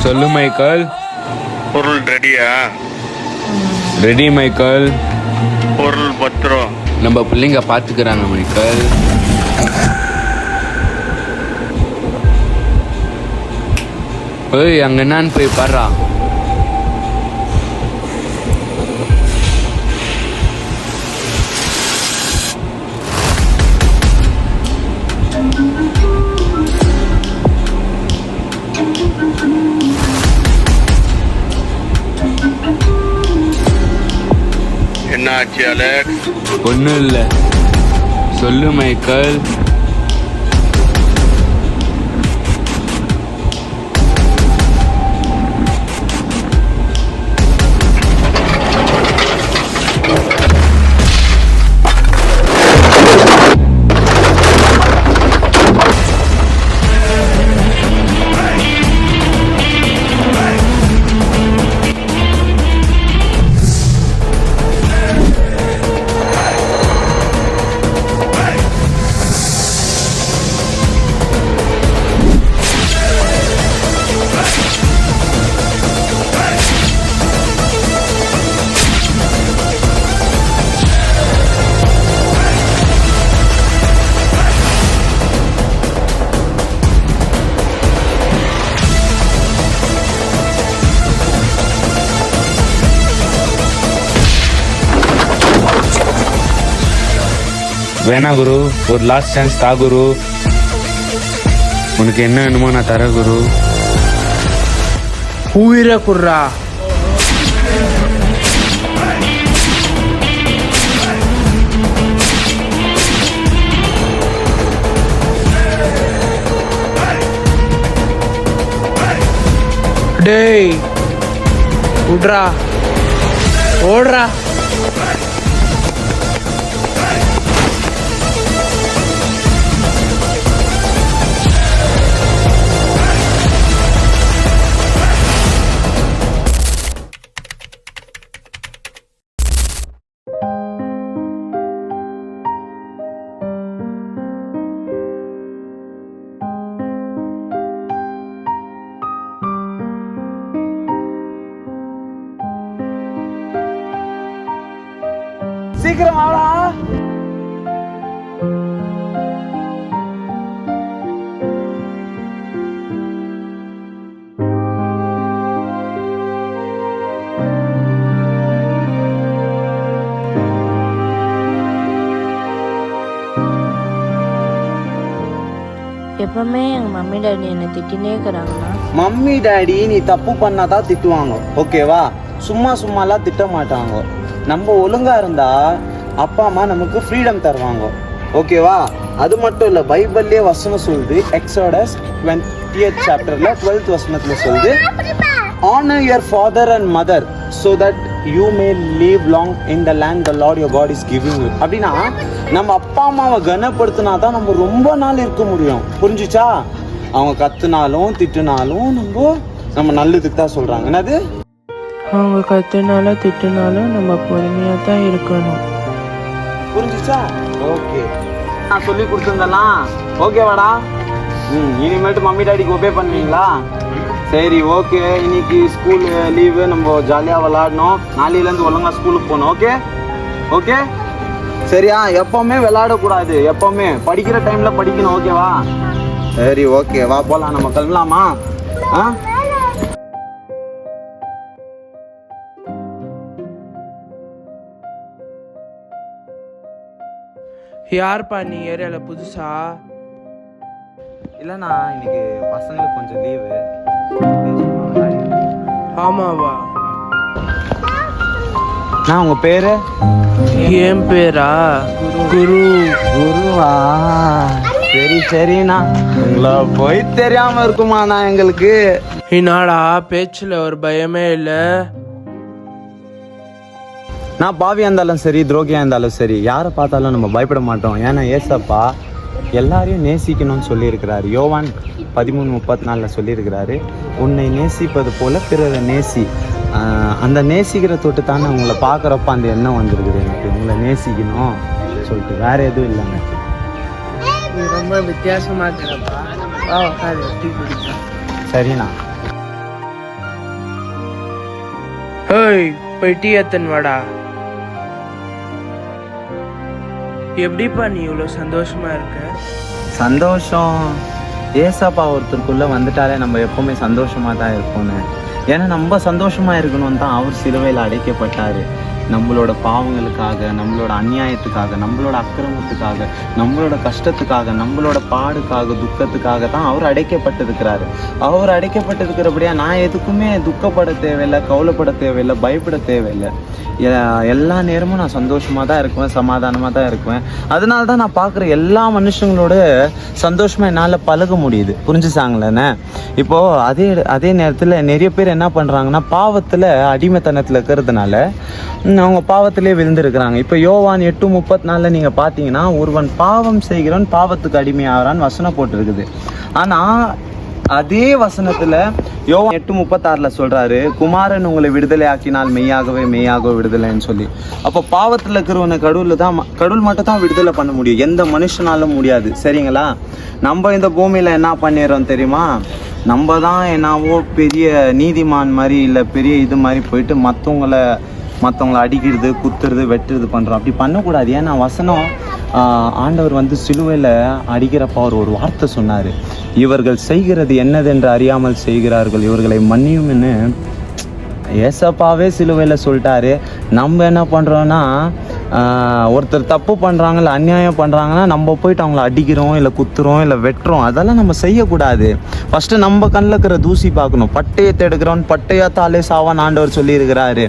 சொல்லு மைக்கேல். பொருள் ரெடியா? Ready Michael. பொருள் பத்திரம். நம்ம பிள்ளைங்க பார்த்துக்கிறாங்க மைக்கேல். ஏய், அங்கே என்னான்னு போய் பாடுறா. என்ன ஆச்சு அலெக்ஸ்? ஒன்றும் இல்லை, சொல்லு மைக்கேல். வேணா குரு, ஒரு லாஸ்ட் சான்ஸ் தா குரு. உனக்கு என்ன வேணுமோ நான் தரேன் குரு. உயிரை குர்ரா. டேய் விட்றா, ஓடுறா. சீக்கிரம் வாடா. எப்பவுமே எங்க மம்மி டாடி என்னை திட்டினே இருக்கிறாங்களா? மம்மி டாடி நீ தப்பு பண்ணாதான் திட்டுவாங்க, ஓகேவா? சும்மாலாம் திட்ட மாட்டாங்க. நம்ம ஒழுங்கா இருந்தா அப்பா அம்மா நமக்கு ஃப்ரீடம் தருவாங்க, ஓகேவா? அது மட்டும் இல்லை, பைபிள்லேயே வசனம் சொல்லுது. எக்ஸோடஸ் 20th சாப்டர்ல 12th வசனத்துல சொல்லுது, honor your father and mother so that you may live long in the land the Lord your God is giving you. அப்படின்னா நம்ம அப்பா அம்மாவை கனப்படுத்தினா தான் நம்ம ரொம்ப நாள் இருக்க முடியும், புரிஞ்சுச்சா? அவங்க கத்துனாலும் திட்டுனாலும் நம்ம நல்லதுக்கு தான் சொல்றாங்க. என்னது? அவங்க கத்துனாலும் திட்டுனாலும் நம்ம பொறுமையா தான் இருக்கணும், புரிஞ்சுச்சா? ஓகே, நான் சொல்லி கொடுத்துருந்தலாம், ஓகேவாடா? இனிமேட்டு மம்மி டாடிக்கு ஒபே பண்ணுவீங்களா? சரி, ஓகே. இன்னைக்கு ஸ்கூல் லீவு, நம்ம ஜாலியாக விளாடணும். நாளையிலேருந்து ஒழுங்கா ஸ்கூலுக்கு போகணும், ஓகே? ஓகே சரியா? எப்பவுமே விளையாடக்கூடாது, எப்பவுமே படிக்கிற டைம்ல படிக்கணும், ஓகேவா? சரி, ஓகே, வா போலாம், நம்ம கிளம்பலாமா? யார்ப்பா நீ ஏரியால புதுசா? இல்லைண்ணா, இன்னைக்கு பசங்களுக்கு கொஞ்சம் லீவு. ஆமாவா? நான் உங்க பேரு? என் பேரா குரு. குருவா? சரிண்ணா, உங்களை போய் தெரியாம இருக்குமாண்ணா எங்களுக்கு? என்னடா பேச்சுல ஒரு பயமே இல்ல? நான் பாவியா இருந்தாலும் சரி, துரோகியா இருந்தாலும் சரி, யாரை பார்த்தாலும் நம்ம பயப்பட மாட்டோம். ஏன்னா ஏசப்பா எல்லாரையும் நேசிக்கணும்னு சொல்லியிருக்கிறாரு. யோவான் 13:34 சொல்லியிருக்கிறாரு, உன்னை நேசிப்பது போல பிறரை நேசி. அந்த நேசிக்கிற தொட்டு தானே உங்களை பார்க்குறப்ப அந்த எண்ணம் வந்துருக்குது எனக்கு, உங்களை நேசிக்கணும் சொல்லிட்டு, வேற எதுவும் இல்லைங்க. ரொம்ப வித்தியாசமா இருக்கிறப்பா. சரிண்ணா. ஹேய், போய் டீ எடுத்துன்னு வாடா. எப்படிப்பா நீ இவ்வளோ சந்தோஷமா இருக்க? சந்தோஷம் ஏசப்பா ஒருத்தருக்குள்ள வந்துட்டாலே நம்ம எப்பவுமே சந்தோஷமா தான் இருப்போம்னு. ஏன்னா நம்ம சந்தோஷமா இருக்கணும் தான் அவர் சிலுவையில் அடைக்கப்பட்டாரு. நம்மளோட பாவங்களுக்காக, நம்மளோட அநியாயத்துக்காக, நம்மளோட அக்கிரமத்துக்காக, நம்மளோட கஷ்டத்துக்காக, நம்மளோட பாடுக்காக, துக்கத்துக்காக தான் அவர் அடைக்கப்பட்டிருக்கிறாரு. அவர் அடைக்கப்பட்டிருக்கிறபடியா நான் எதுக்குமே துக்கப்பட தேவையில்லை, கவலைப்பட தேவையில்லை, பயப்பட தேவையில்லை. எல்லா நேரமும் நான் சந்தோஷமாக தான் இருக்குவேன், சமாதானமாக தான் இருக்குவேன். அதனால தான் நான் பார்க்குற எல்லா மனுஷங்களோட சந்தோஷமாக என்னால் பழக முடியுது. புரிஞ்சுச்சாங்களேண்ணே? இப்போது அதே நேரத்தில் நிறைய பேர் என்ன பண்ணுறாங்கன்னா, பாவத்தில் அடிமைத்தனத்தில் இருக்கிறதுனால அவங்க பாவத்திலே விழுந்துருக்கிறாங்க. இப்போ யோவான் 8:34 நீங்கள் பார்த்தீங்கன்னா, ஒருவன் பாவம் செய்கிறவன் பாவத்துக்கு அடிமையாகிறான்னு வசனம் போட்டிருக்குது. ஆனால் அதே வசனத்தில் யோவான் 8:36 சொல்கிறாரு, குமாரன் உங்களை விடுதலை ஆக்கினால் மெய்யாகவே விடுதலைன்னு சொல்லி. அப்போ பாவத்தில் இருக்கிறவனை கடவுள் மட்டும் தான் விடுதலை பண்ண முடியும், எந்த மனுஷனாலும் முடியாது. சரிங்களா? நம்ம இந்த பூமியில் என்ன பண்ணிடுறோம் தெரியுமா? நம்ம தான் என்னவோ பெரிய நீதிமான் மாதிரி இல்லை பெரிய இது மாதிரி போயிட்டு மற்றவங்கள அடிக்கிறது, குத்துறது, வெட்டுறது பண்ணுறோம். அப்படி பண்ணக்கூடாது. ஏன்னா வசனம் ஆண்டவர் சிலுவையில் அடிக்கிறப்ப அவர் ஒரு வார்த்தை சொன்னார், இவர்கள் செய்கிறது என்னதென்று அறியாமல் செய்கிறார்கள், இவர்களை மன்னியும்னு ஏசப்பாவே சிலுவையில் சொல்லிட்டாரு. நம்ம என்ன பண்ணுறோன்னா, ஒருத்தர் தப்பு பண்ணுறாங்க இல்லை அநியாயம் பண்ணுறாங்கன்னா நம்ம போயிட்டு அவங்கள அடிக்கிறோம், இல்லை குத்துறோம், இல்லை வெட்டுறோம். அதெல்லாம் நம்ம செய்யக்கூடாது. ஃபஸ்ட்டு நம்ம கண்ணில் இருக்கிற தூசி பார்க்கணும். பட்டயத்தை எடுக்கிறோன்னு பட்டயத்தாலே சாவான் ஆண்டவர் சொல்லியிருக்கிறாரு.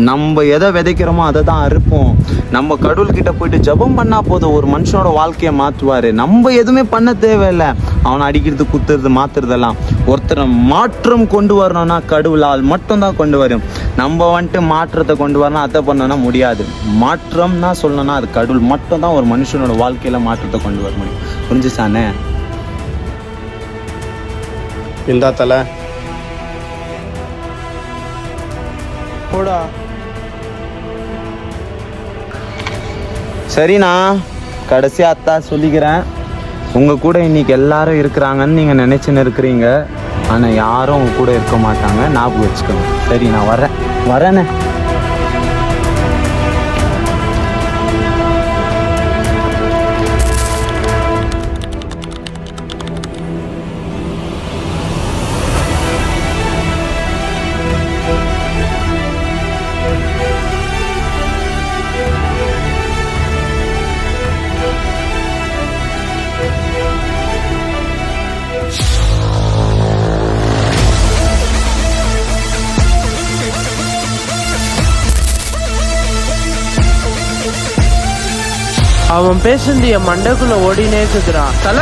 நம்ம எதை விதைக்கிறோமோ அதை தான் அறுப்போம். நம்ம கடவுள்கிட்ட போயிட்டு ஜெபம் பண்ணால் போதும், ஒரு மனுஷனோட வாழ்க்கையை மாற்றுவார். நம்ம எதுவுமே பண்ண தேவையில்லை. அவனை அடிக்கிறது, குத்துறது, மாற்றுறதெல்லாம். ஒருத்தரை மாற்றம் கொண்டு வரணும்னா கடவுளால் மட்டும்தான் கொண்டு வரும். நம்ம மாற்றத்தை கொண்டு வரணும், அதை பண்ணோன்னா முடியாது. மாற்றம்னா சொல்லணும்னா அது கடவுள் மட்டும்தான் ஒரு மனுஷனோட வாழ்க்கையில் மாற்றத்தை கொண்டு வர முடியும். புரிஞ்சுச்சானே? இந்தா தலை போடா. சரிண்ணா, கடைசியாக அத்தான் சொல்லிக்கிறேன். உங்கள் கூட இன்னைக்கு எல்லாரும் இருக்கிறாங்கன்னு நீங்கள் நினச்சின்னு இருக்கிறீங்க. ஆனால் யாரும் உங்க கூட இருக்க மாட்டாங்க, ஞாபகம் வச்சுக்கோங்க. சரி, நான் வரேண்ணே. அவன் பேசுறது என் மண்டைக்குள்ள ஓடினே இருக்குறான். தல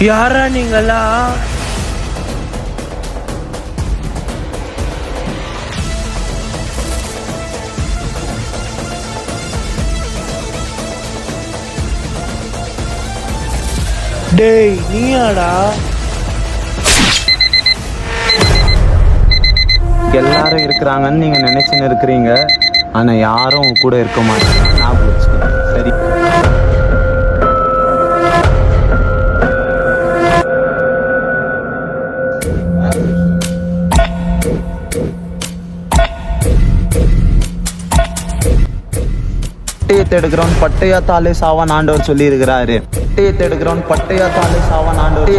யாரா நீங்களா? டேய் நீயாடா? எல்லாரும் இருக்கிறாங்கன்னு நீங்க நினைச்சுன்னு இருக்கிறீங்க. ஆனா யாரும் உங்க கூட இருக்க மாட்டாங்க, ஞாபகம் வச்சுக்கோங்க. சரி, பட்டயத்தை எடுக்கிறவன் பட்டயத்தாலே சாவான் ஆண்டவர் சொல்லி இருக்கிறாரு. பட்டயத்தை எடுக்கிறவன் பட்டயத்தாலே சாவான் ஆண்டவர்.